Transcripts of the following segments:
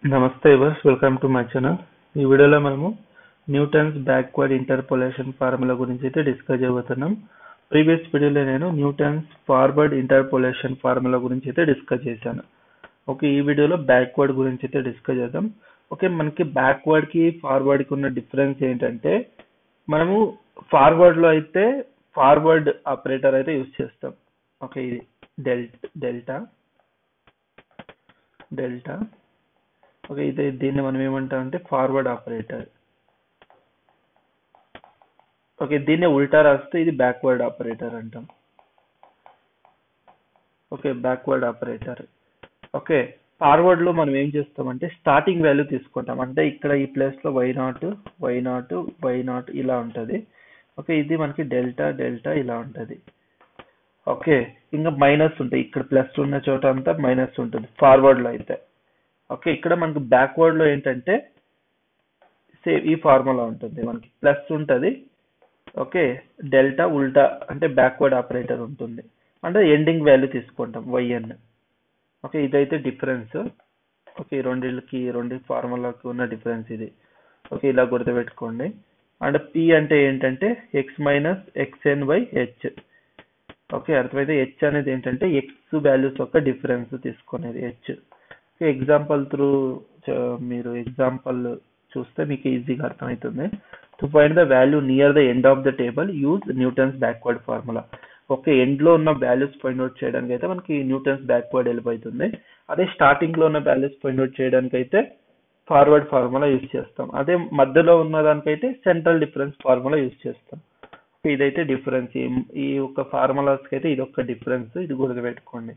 నమస్తే viewers, welcome to my channel. ఈ వీడియోలో మనము న్యూటన్స్ బ్యాక్వర్డ్ ఇంటర్పోలేషన్ ఫార్ములా గురించి అయితే డిస్కస్ చేయబోతున్నాం. ప్రీవియస్ వీడియోలో నేను న్యూటన్స్ ఫార్వర్డ్ ఇంటర్పోలేషన్ ఫార్ములా గురించి అయితే డిస్కస్ చేశాను. ఓకే, ఈ వీడియోలో బ్యాక్వర్డ్ గురించి అయితే డిస్కస్ చేద్దాం. ఓకే, మనకి బ్యాక్వర్డ్ కి ఫార్వర్డ్ కి ఉన్న డిఫరెన్స్ ఏంటంటే, మనము ఫార్వర్డ్ లో అయితే ఫార్వర్డ్ ఆపరేటర్ అయితే యూజ్ చేస్తాం. ఓకే, ఇది డెల్టా డెల్టా ఓకే, దీన్ని మనం ఏమంటాం అంటే ఫార్వర్డ్ ఆపరేటర్. ఓకే, దీన్ని ఉల్టా రాస్తే ఇది బ్యాక్వర్డ్ ఆపరేటర్ అంటాం. Okay, backward operator. Okay, forward లో మనం ఏం చేస్తామంటే స్టార్టింగ్ వాల్యూ తీసుకుంటాం. అంటే ఇక్కడ ఈ ప్లేస్ లో y0 ఇలా ఉంటది. ఓకే, ఇది మనకి డెల్టా ఇలా ఉంటది. ఓకే, ఇంకా మైనస్ ఉంటాయి. ఇక్కడ ప్లస్ ఉన్న చోట అంతా మైనస్ ఉంటుంది ఫార్వర్డ్ లో అయితే. ఓకే, ఇక్కడ మనకు బ్యాక్వర్డ్ లో ఏంటంటే సేమ్ ఈ ఫార్ములా ఉంటుంది. మనకి ప్లస్ ఉంటుంది. ఓకే, డెల్టా ఉల్టా అంటే బ్యాక్వర్డ్ ఆపరేటర్ ఉంటుంది. అంటే ఎండింగ్ వాల్యూ తీసుకుంటాం yn. ఓకే, ఇదైతే డిఫరెన్స్. ఓకే, రెండు ఫార్ములాకి ఉన్న డిఫరెన్స్ ఇది. ఓకే, ఇలా గుర్తుపెట్టుకోండి. అండ్ p అంటే ఏంటంటే x minus xn by h. Okay, అర్థమైతే h అనేది ఏంటంటే x వాల్యూస్ యొక్క డిఫరెన్స్ తీసుకునేది h. ఎగ్జాంపుల్ మీరు ఎగ్జాంపుల్ చూస్తే మీకు ఈజీగా అర్థమవుతుంది. To find the value near the end of the table use Newton's backward formula. Okay, end లో ఉన్న వాల్యూస్ ఫైండ్ అవుట్ చేయడానికి అయితే మనకి న్యూటన్స్ బ్యాక్వర్డ్ హెల్ప్ అవుతుంది. అదే స్టార్టింగ్ లో ఉన్న వాల్యూస్ ఫైండ్ అవుట్ చేయడానికి అయితే ఫార్వర్డ్ ఫార్ములా యూజ్ చేస్తాం. అదే మధ్యలో ఉన్న దానికైతే సెంట్రల్ డిఫరెన్స్ ఫార్ములా యూజ్ చేస్తాం. ఇదైతే డిఫరెన్స్. ఈ యొక్క ఫార్ములాస్ కి అయితే ఇది ఒక డిఫరెన్స్, ఇది గుర్తుపెట్టుకోండి.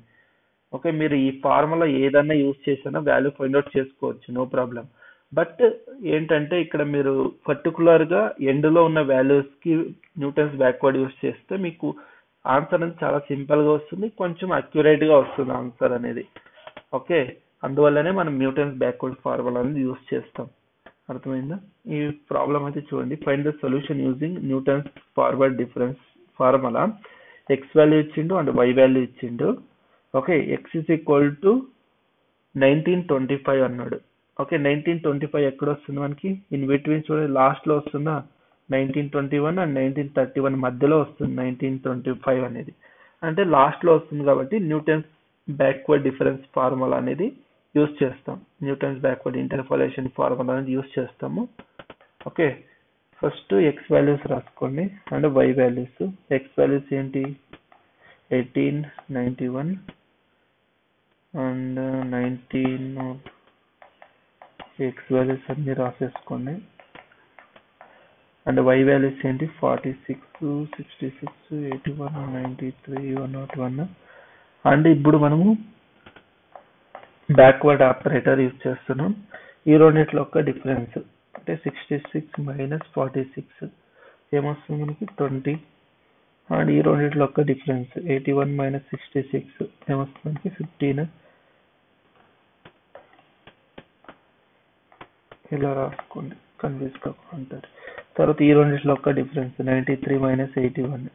ఓకే, మీరు ఈ ఫార్ములా ఏదన్నా యూజ్ చేసినా వాల్యూ ఫైండ్ అవుట్ చేసుకోవచ్చు, నో ప్రాబ్లం. బట్ ఏంటంటే ఇక్కడ మీరు పర్టికులర్ గా ఎండ్ లో ఉన్న వాల్యూస్ కి న్యూటన్స్ బ్యాక్వర్డ్ యూజ్ చేస్తే మీకు ఆన్సర్ అనేది చాలా సింపుల్ గా వస్తుంది, కొంచెం అక్యురేట్ గా వస్తుంది ఆన్సర్ అనేది. ఓకే, అందువల్లనే మనం న్యూటన్స్ బ్యాక్వర్డ్ ఫార్ములా అనేది యూజ్ చేస్తాం. అర్థమైందా? ఈ ప్రాబ్లం అయితే చూడండి. Find the solution using Newton's forward difference formula. X value ఇచ్చిండు అండ్ వై వాల్యూ ఇచ్చిండు. Okay, x is equal to 1925 అన్నాడు. ఓకే, 1925 ఎక్కడ వస్తుంది మనకి? ఇన్ బిట్వీన్ చూడండి, లాస్ట్ లో వస్తుందా? 1921 అండ్ 1931 మధ్యలో వస్తుంది 1925 అనేది. అంటే లాస్ట్ లో వస్తుంది కాబట్టి న్యూటన్స్ బ్యాక్వర్డ్ డిఫరెన్స్ ఫార్ములా అనేది యూజ్ చేస్తాం. న్యూటన్స్ బ్యాక్వర్డ్ ఇంటర్పోలేషన్ ఫార్ములా అనేది యూజ్ చేస్తాము. ఓకే, ఫస్ట్ ఎక్స్ వాల్యూస్ రాసుకోండి and y values. X values ఏంటి? 1891 అండ్ 19 ఎక్స్ వాల్యూస్ అన్ని రాసేసుకోండి. అండ్ వై వాల్యూస్ ఏంటి? 46, 66, 81, 93, 101. అండ్ ఇప్పుడు మనము బ్యాక్వర్డ్ ఆపరేటర్ యూజ్ చేస్తున్నాం. ఈ రెండిట్లో ఒక డిఫరెన్స్ అంటే 66 మైనస్ 46 ఏమొస్తుంది మనకి? 20. అండ్ ఈ రెండిట్లో ఒక డిఫరెన్స్ 81 మైనస్ 66 ఏమొస్తుంది మనకి? 15. ఇలా రాసుకోండి, కన్ఫ్యూజ్ కాకుండా. తర్వాత ఈ రెండిట్లో ఒక డిఫరెన్స్ 93 మైనస్ 81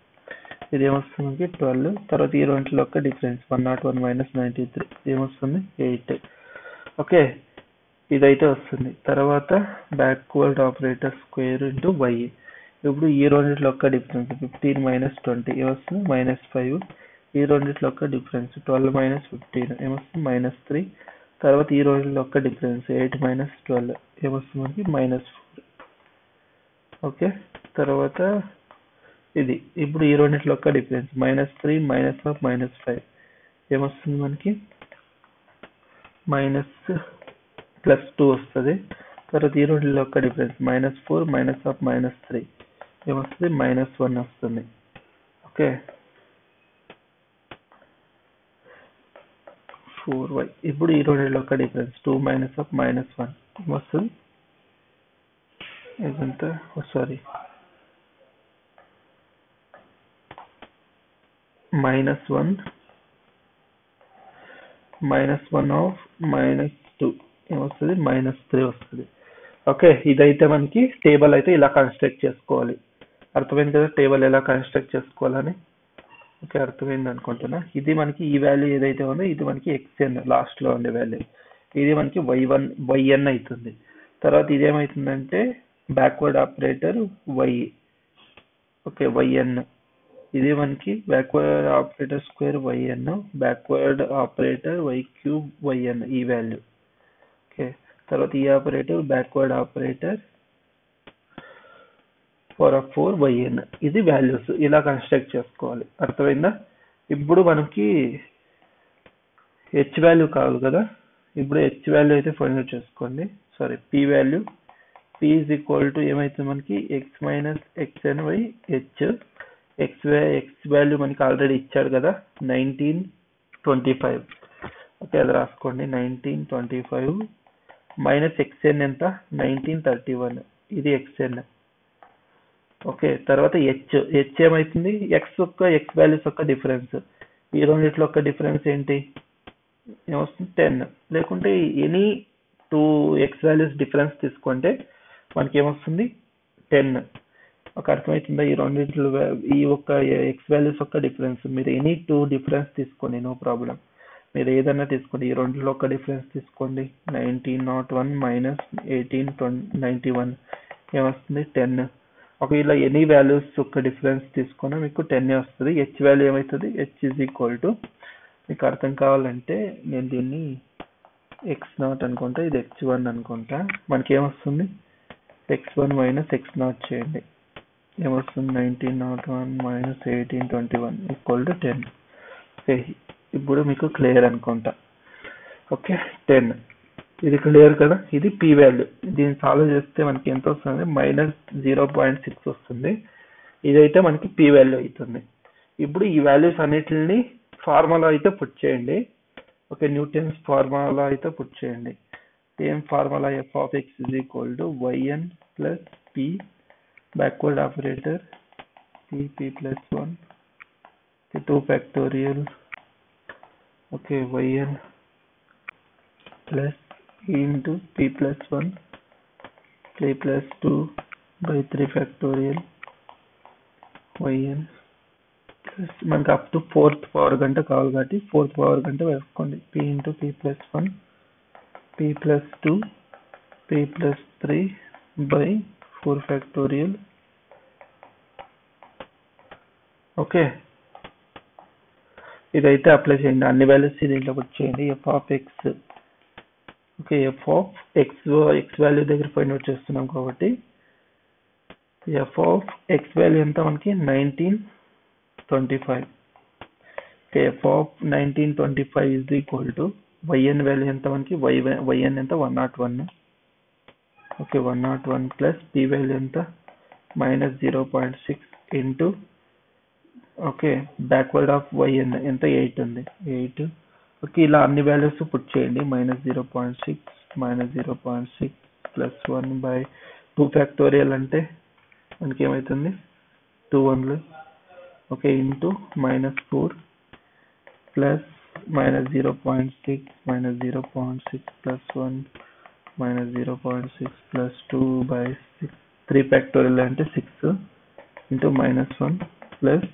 ఇది ఏమొస్తుంది? 12. తర్వాత ఈ రెండిట్లో ఒక డిఫరెన్స్ 101 మైనస్ 93 ఏమొస్తుంది? 8. ఓకే, ఇదైతే వస్తుంది. తర్వాత backward operator square into y. ఇప్పుడు ఈ రెండిట్లో ఒక డిఫరెన్స్ 15 మైనస్ 20 ఏమొస్తుంది? -5. ఈ రెండిట్లో ఒక డిఫరెన్స్ 12 మైనస్ 15 ఏమొస్తుంది? -3. తర్వాత ఈ రెండిట్లో ఒక డిఫరెన్స్ 8 మైనస్ 12 ఏమొస్తుంది మనకి? -4. ఓకే, తర్వాత ఇది ఇప్పుడు ఈ రెండిట్లో ఒక డిఫరెన్స్ -3 -5 ఏమొస్తుంది మనకి? +2 వస్తుంది. తర్వాత ఈ రెండిట్లో ఒక డిఫరెన్స్ -4 -3 ఏమొస్తుంది? -1 వస్తుంది. Okay, 4y. ఇప్పుడు ఈ రెండిట్లో ఒక డిఫరెన్స్ 2 -1 ఏమొస్తుంది? ఇదంతా సారీ -1 ఆఫ్ -2 ఏమొస్తుంది? -3 వస్తుంది. ఓకే, ఇదైతే మనకి టేబుల్ అయితే ఇలా కన్స్ట్రక్ట్ చేసుకోవాలి. అర్థమైంది కదా టేబుల్ ఎలా కన్స్ట్రక్ట్ చేసుకోవాలని? ఓకే, అర్థమైంది అనుకుంటున్నా. ఇది మనకి ఈ వాల్యూ ఏదైతే ఉందో ఇది మనకి xn లాస్ట్ లో ఉండే వాల్యూ. ఇది మనకి yn అవుతుంది. తర్వాత ఇదేమవుతుందంటే backward operator y, okay yn. ఇది మనకి backward operator square yn, backward operator y³ yn ఈ వాల్యూ. ఓకే, తర్వాత ఈ ఆపరేటర్ బ్యాక్వర్డ్ ఆపరేటర్ 4 yn. ఇది వాల్యూస్ ఇలా కన్స్ట్రక్ట్ చేసుకోవాలి. అర్థమైందా? ఇప్పుడు మనకి h వాల్యూ కావాలి కదా. ఇప్పుడు h వాల్యూ అయితే ఫైండ్ అవుట్ చేసుకోండి. Sorry, p value. p is equal to ఏమైతుంది మనకి x minus xn by h. x value మనకి ఆల్రెడీ ఇచ్చాడు కదా 1925. ఓకే, అది రాసుకోండి. 1925 మైనస్ xn ఎంత 1931. ఇది xn. ఓకే, తర్వాత h ఏమైతుంది x వాల్యూస్ యొక్క డిఫరెన్స్. ఈ రెండిట్లో యొక్క డిఫరెన్స్ ఏంటి ఏమొస్తుంది 10. లేకుంటే ఎనీ 2 x వాల్యూస్ డిఫరెన్స్ తీసుకుంటే మనకి ఏమొస్తుంది 10. ఒక అర్థమవుతుందా? ఈ రెండిట్లో ఈ ఒక్క x వాల్యూస్ యొక్క డిఫరెన్స్. మీరు ఎనీ 2 డిఫరెన్స్ తీసుకోండి, నో ప్రాబ్లం. మీరు ఏదన్నా తీసుకోండి, ఈ రెండిట్లో ఒక డిఫరెన్స్ తీసుకోండి. 1901 మైనస్ 1891 ఏమొస్తుంది 10. ఒకవేళ ఎనీ వాల్యూస్ యొక్క డిఫరెన్స్ తీసుకున్నా మీకు 10 వస్తుంది. h వాల్యూ ఏమవుతుంది h ఈజ్ ఈక్వల్ టు, మీకు అర్థం కావాలంటే నేను దీన్ని x0 అనుకుంటా, ఇది x1 అనుకుంటా. మనకి ఏమొస్తుంది x1 మైనస్ x0 చేయండి, ఏమొస్తుంది 1901 మైనస్ 1821 ఈక్వల్ టు 10. ఓకే, ఇప్పుడు మీకు క్లియర్ అనుకుంటా. ఓకే, 10. ఇది క్లియర్ కదా. ఇది p వాల్యూ. దీన్ని సాల్వ్ చేస్తే మనకి ఎంత వస్తుంది -0.6 వస్తుంది. ఇదైతే మనకి p వాల్యూ అవుతుంది. ఇప్పుడు ఈ వాల్యూస్ అన్నిటిని ఫార్ములా అయితే పుట్ చేయండి. ఓకే, న్యూటన్స్ ఫార్ములా అయితే పుట్ చేయండి. ఏం formula? f of x is equal to yn plus p backward operator p plus 1 2 factorial. Okay, yn plus e into p plus 1 3 plus 2 by 3 factorial yn plus మనకు up to 4th power గంట కావాలి కాబట్టి 4th power గంట వేసుకోండి. p into p plus 1 p plus 2 p plus 3 by 4 factorial. Okay, ఇదైతే apply చేయండి. అన్ని values దీంట్లో పుట్ చేయండి. f of x. Okay, f of x value దగ్గర ఫైండ్ అవుట్ చేస్తున్నాం కాబట్టి f of x వాల్యూ ఎంత మనకి 1925. Okay, f of 1925 is equal to yn value ఎంత మనకి yn ఎంత 101. ఓకే, 101 ప్లస్ p వాల్యూ ఎంత -0.6 into okay backward of yn ఎంత 8 ఉంది 8. ఓకే, ఇలా అన్ని వాల్యూస్ పుట్ చేయండి. -0.6 -0.6 ప్లస్ 1 బై 2 ఫ్యాక్టోరియల్ అంటే మనకి ఏమవుతుంది 2 1. Okay, into -4 plus -0.6 -0.6 plus 1 -0.6 plus 2 by 6 3 factorial అంటే 6 into -1 plus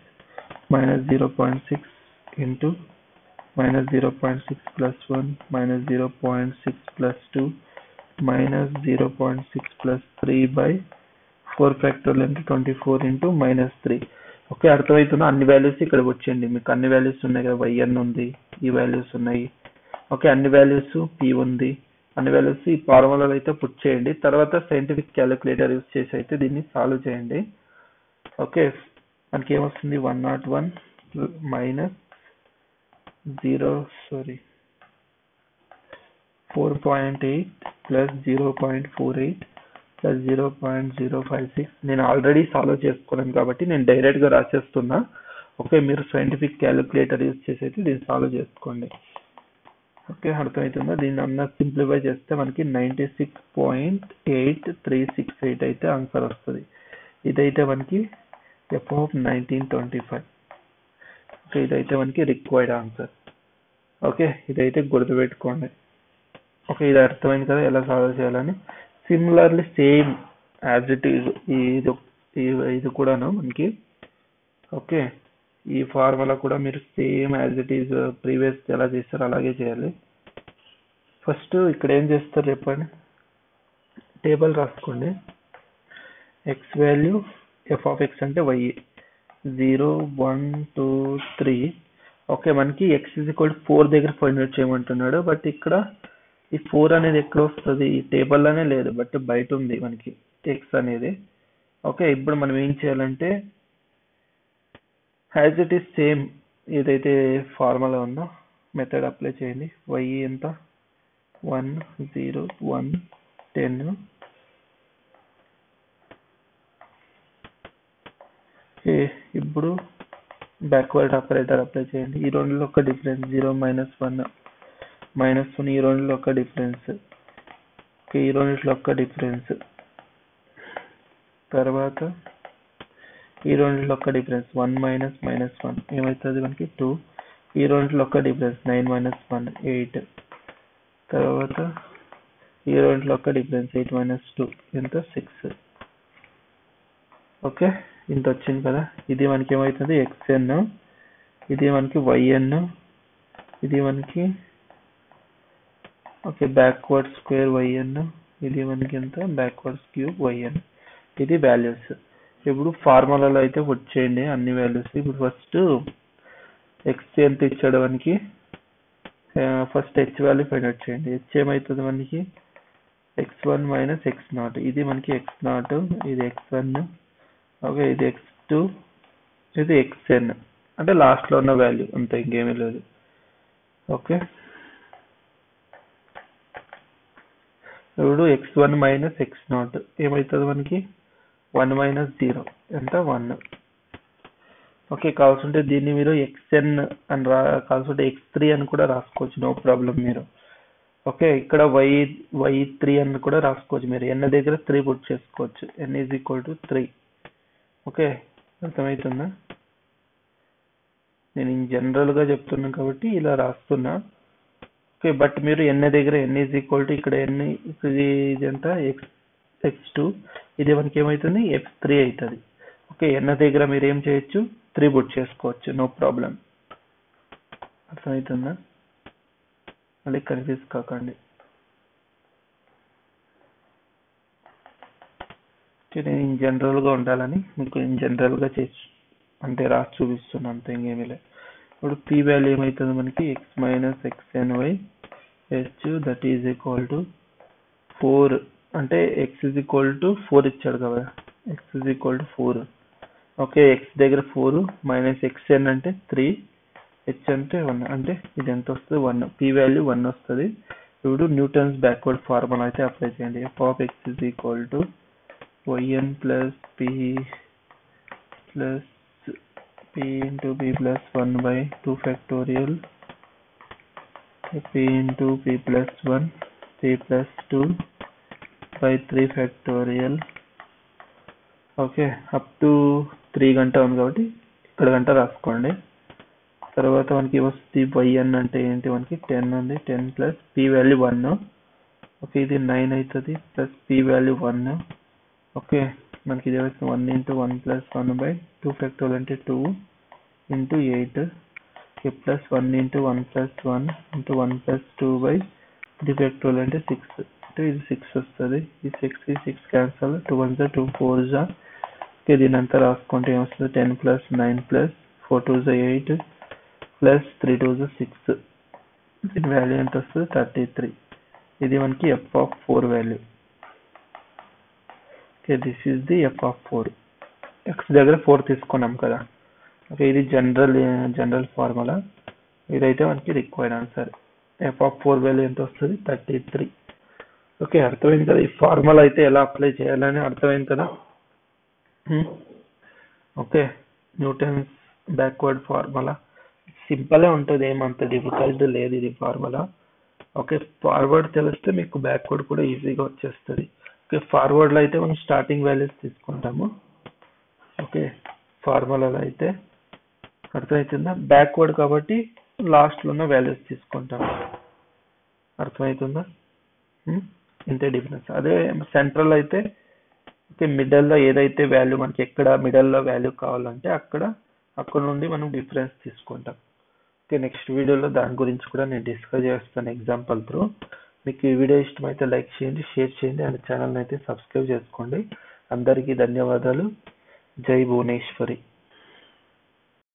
-0.6 into -0.6 plus 1 -0.6 plus 2 -0.6 plus 3 by 4 factorial into 24 into -3. Okay, అర్థమవుతుందా? అన్ని వాల్యూస్ ఇక్కడ వచ్చేయండి. మీకు అన్ని వాల్యూస్ ఉన్నాయి కదా, yn ఉంది, ఈ వాల్యూస్ ఉన్నాయి. ఓకే, అన్ని వాల్యూస్ p ఉంది, అన్ని వాల్యూస్ ఈ ఫార్ములాలో అయితే పుట్ చేయండి. తర్వాత సైంటిఫిక్ క్యాలిక్యులేటర్ యూస్ చేసి అయితే దీన్ని సాల్వ్ చేయండి. ఓకే, మనకి ఏమొస్తుంది 101 మైనస్ 4.8 plus 0.48 plus 0.056. నేను ఆల్రెడీ సాల్వ్ చేసుకున్నాను కాబట్టి నేను డైరెక్ట్ గా రాసేస్తున్నా. ఓకే, మీరు సైంటిఫిక్ క్యాలిక్యులేటర్ యూజ్ చేసి అయితే దీన్ని సాల్వ్ చేసుకోండి. ఓకే, అర్థమవుతుందా? దీన్ని అన్న సింప్లిఫై చేస్తే మనకి 96.8368 అయితే ఆన్సర్ వస్తుంది. ఇదైతే మనకి f of 1925. ఓకే, ఇదైతే మనకి రిక్వైర్డ్ ఆన్సర్. ఓకే, ఇదైతే గుర్తుపెట్టుకోండి. ఓకే, ఇది అర్థమైంది కదా ఎలా సాల్వ్ చేయాలని. Similarly same as it is ఇది కూడాను మనకి. ఓకే, ఈ ఫార్ములా కూడా మీరు same as it is previous ఎలా చేస్తారో అలాగే చేయాలి. ఫస్ట్ ఇక్కడ ఏం చేస్తారు చెప్పండి, టేబుల్ రాసుకోండి. X value F of X అంటే వై 0 1 2 3. ఓకే, మనకి ఎక్స్ ఈజ్ ఈక్వల్ 4 దగ్గర ఫైండ్ అవుట్ చేయమంటున్నాడు. బట్ ఇక్కడ ఈ 4 అనేది ఎక్కడ వస్తుంది, ఈ టేబుల్లోనే లేదు, బట్ బయట ఉంది మనకి ఎక్స్ అనేది. ఓకే, ఇప్పుడు మనం ఏం చేయాలంటే యాజ్ ఇట్ ఈస్ సేమ్ ఏదైతే ఫార్ములా ఉందో మెథడ్ అప్లై చేయండి. వై ఎంత 1 0 1 10. ఇప్పుడు బ్యాక్వర్డ్ ఆపరేటర్ అప్లై చేయండి. ఈ రెండులో ఒక డిఫరెన్స్ 0 -1 -1, ఈ రెండులో ఒక డిఫరెన్స్, ఈ రెండిట్లో ఒక డిఫరెన్స్, తర్వాత ఈ రెండిట్లో ఒక డిఫరెన్స్ 1 -1 ఏమవుతుంది మనకి 2. ఈ రెండిట్లో ఒక డిఫరెన్స్ 9 -1 8. తర్వాత ఈ రెండిట్లో ఒక డిఫరెన్స్ 8 -2 ఎంత 6. ఓకే, ఇంత వచ్చింది కదా. ఇది మనకి ఏమవుతుంది xn, ఇది మనకి yn, ఇది మనకి ఓకే బ్యాక్వర్డ్ స్క్వేర్ yn, ఇది మనకి ఎంత బ్యాక్వర్డ్ క్యూబ్ yn. ఇది వాల్యూస్. ఇప్పుడు ఫార్ములాలో అయితే వచ్చేయండి అన్ని వాల్యూస్. ఇప్పుడు ఫస్ట్ x ఎంత ఇచ్చాడు మనకి, first h value find out చేయండి. h ఏమవుతుంది మనకి x1 - x0. ఇది మనకి x0, ఇది x1, ఓకే ఇది x2, ఇది xn అంటే లాస్ట్ లో ఉన్న వాల్యూ అంతే, ఇంకేమీ లేదు. ఓకే, ఇప్పుడు x1 - x0 ఏమవుతుంది మనకి 1 - 0 ఎంత 1. ఓకే, కావాల్సింటే దీన్ని మీరు xn అని కావాల్సింటే x3 అని కూడా రాసుకోవచ్చు, నో ప్రాబ్లం మీరు. ఓకే, ఇక్కడ y3 అని కూడా రాసుకోవచ్చు మీరు. n దగ్గర 3 పుట్ చేసుకోవచ్చు. n = 3. ఓకే, అర్థమవుతుందా? నేను ఇన్ జనరల్ గా చెప్తున్నా కాబట్టి ఇలా రాస్తున్నా. ఓకే, బట్ మీరు n దగ్గర n = ఇక్కడ n ఇది ఎంత x2, ఇది మనకి ఏమవుతుంది x3 అవుతుంది. ఓకే, n దగ్గర మీరు ఏం చేయొచ్చు 3 పుట్ చేసుకోవచ్చు, నో ప్రాబ్లం. అర్థమవుతుందా? మళ్ళీ కన్ఫ్యూజ్ కాకండి. నేను ఇన్ జనరల్ గా ఉండాలని మీకు ఇన్ జనరల్ గా చేసి అంటే రాసి చూపిస్తున్నాను, అంత ఇంకేమీ లేదు. ఇప్పుడు p వాల్యూ ఏమవుతుంది మనకి x - xny h that is equal to 4. అంటే x = 4 ఇచ్చాడు కదా, x = 4. ఓకే, x దగ్గర 4 xn అంటే 3, h అంటే 1, అంటే ఇది ఎంత వస్తుంది 1. p వాల్యూ 1 వస్తుంది. ఇప్పుడు న్యూటన్స్ బ్యాక్వర్డ్ ఫార్ములా అయితే అప్లై చేయండి. f of x = yn plus p into p plus 1 by 2 factorial p into p plus 1 p plus 2 by 3 factorial. Okay, up to 3 గంట ఉంది కాబట్టి ఇక్కడ గంట రాసుకోండి. తర్వాత మనకి వస్తుంది yn అంటే ఏంటి మనకి 10 ఉంది, 10 ప్లస్ p వాల్యూ 1. ఓకే, ఇది 9 అవుతుంది ప్లస్ p వాల్యూ 1. ఓకే, మనకి ఇది వస్తుంది 1 × 1 + 1 by 2 factorial అంటే 2 × 8 ప్లస్ 1 × 1 + 1 × 1 + 2 by 3 factorial అంటే 6. అంటే ఇది 6 వస్తుంది. ఈ 6 క్యాన్సల్, 2 1 2 4 జా. ఓకే, దీని అంతా రాసుకుంటే ఏమొస్తుంది 10 + 9 + 4 2 8 ప్లస్ 3 2 6. దీని వాల్యూ ఎంత వస్తుంది 33. ఇది మనకి f(4) value. Okay, this is the f(4). x దగ్గర 4 తీసుకున్నాం కదా. ఓకే, ఇది జనరల్ ఫార్ములా. ఇదైతే మనకి రిక్వైర్డ్ ఆన్సర్. f(4) వాల్యూ ఎంత వస్తుంది 33. ఓకే, అర్థమైంది కదా. ఈ ఫార్ములా అయితే ఎలా అప్లై చేయాలని అర్థమైంది కదా. Okay, Newton's backward formula simple ఉంటుంది, ఏమంత డిఫికల్ట్ లేదు ఇది ఫార్ములా. ఓకే, ఫార్వర్డ్ తెలిస్తే మీకు బ్యాక్వర్డ్ కూడా ఈజీగా వచ్చేస్తుంది. ఓకే, ఫార్వర్డ్ లో అయితే మనం స్టార్టింగ్ వాల్యూస్ తీసుకుంటాము. ఓకే, ఫార్ములాలో అయితే అర్థమవుతుందా. బ్యాక్వర్డ్ కాబట్టి లాస్ట్ లో ఉన్న వాల్యూస్ తీసుకుంటాము. అర్థమవుతుందా, ఇంతే డిఫరెన్స్. అదే సెంట్రల్ అయితే ఓకే, మిడిల్ లో ఏదైతే వాల్యూ మనకి ఎక్కడ మిడిల్ లో వాల్యూ కావాలంటే అక్కడ నుండి మనం డిఫరెన్స్ తీసుకుంటాం. ఓకే, నెక్స్ట్ వీడియోలో దాని గురించి కూడా నేను డిస్కస్ చేస్తాను ఎగ్జాంపుల్ త్రూ. మీకు ఈ వీడియో ఇష్టమైతే లైక్ చేయండి, షేర్ చేయండి అండ్ ఛానల్ని అయితే సబ్స్క్రైబ్ చేసుకోండి. అందరికీ ధన్యవాదాలు. జై భువనేశ్వరి.